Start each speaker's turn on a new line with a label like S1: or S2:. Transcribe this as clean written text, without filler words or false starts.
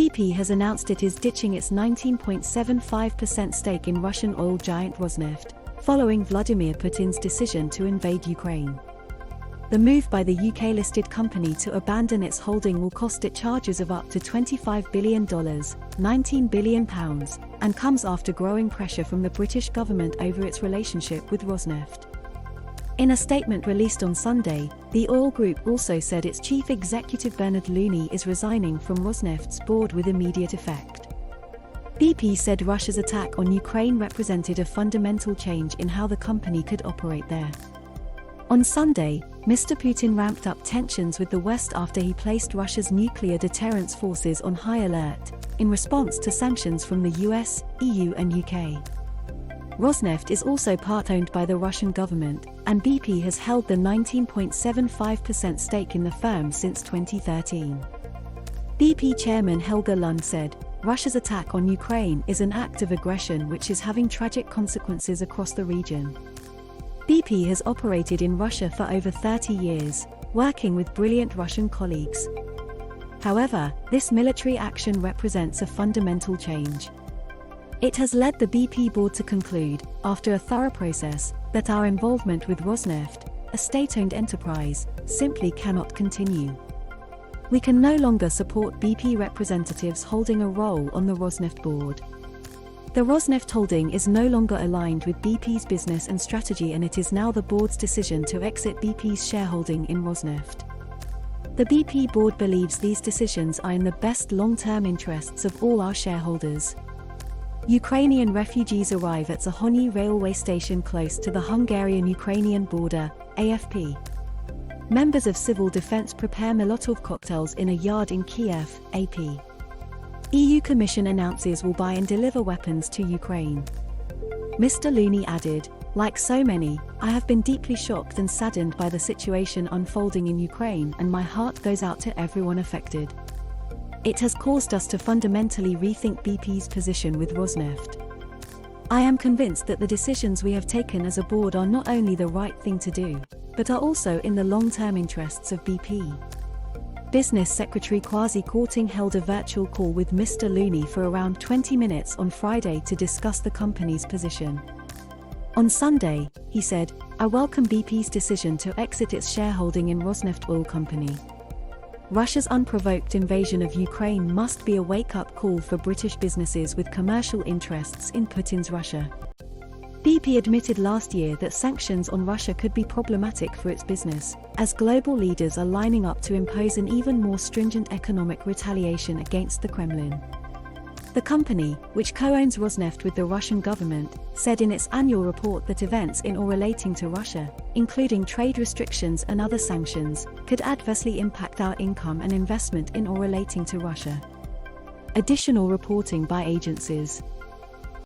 S1: BP has announced it is ditching its 19.75% stake in Russian oil giant Rosneft, following Vladimir Putin's decision to invade Ukraine. The move by the UK-listed company to abandon its holding will cost it charges of up to $25 billion, £19 billion, and comes after growing pressure from the British government over its relationship with Rosneft. In a statement released on Sunday, the oil group also said its chief executive Bernard Looney is resigning from Rosneft's board with immediate effect. BP said Russia's attack on Ukraine represented a fundamental change in how the company could operate there. On Sunday, Mr. Putin ramped up tensions with the West after he placed Russia's nuclear deterrence forces on high alert, in response to sanctions from the US, EU and UK. Rosneft is also part-owned by the Russian government, and BP has held the 19.75% stake in the firm since 2013. BP chairman Helge Lund said, "Russia's attack on Ukraine is an act of aggression which is having tragic consequences across the region." BP has operated in Russia for over 30 years, working with brilliant Russian colleagues. However, this military action represents a fundamental change. It has led the BP board to conclude, after a thorough process, that our involvement with Rosneft, a state-owned enterprise, simply cannot continue. We can no longer support BP representatives holding a role on the Rosneft board. The Rosneft holding is no longer aligned with BP's business and strategy, and it is now the board's decision to exit BP's shareholding in Rosneft. The BP board believes these decisions are in the best long-term interests of all our shareholders. Ukrainian refugees arrive at Zahony railway station close to the Hungarian-Ukrainian border, AFP. Members of civil defense prepare Molotov cocktails in a yard in Kiev, AP. EU Commission announces will buy and deliver weapons to Ukraine. Mr. Looney added, "Like so many, I have been deeply shocked and saddened by the situation unfolding in Ukraine, and my heart goes out to everyone affected. It has caused us to fundamentally rethink BP's position with Rosneft. I am convinced that the decisions we have taken as a board are not only the right thing to do, but are also in the long-term interests of BP." Business Secretary Kwasi Kwarteng held a virtual call with Mr. Looney for around 20 minutes on Friday to discuss the company's position. On Sunday, he said, "I welcome BP's decision to exit its shareholding in Rosneft Oil Company. Russia's unprovoked invasion of Ukraine must be a wake-up call for British businesses with commercial interests in Putin's Russia." BP admitted last year that sanctions on Russia could be problematic for its business, as global leaders are lining up to impose an even more stringent economic retaliation against the Kremlin. The company, which co-owns Rosneft with the Russian government, said in its annual report that events in or relating to Russia, including trade restrictions and other sanctions, could adversely impact our income and investment in or relating to Russia. Additional reporting by agencies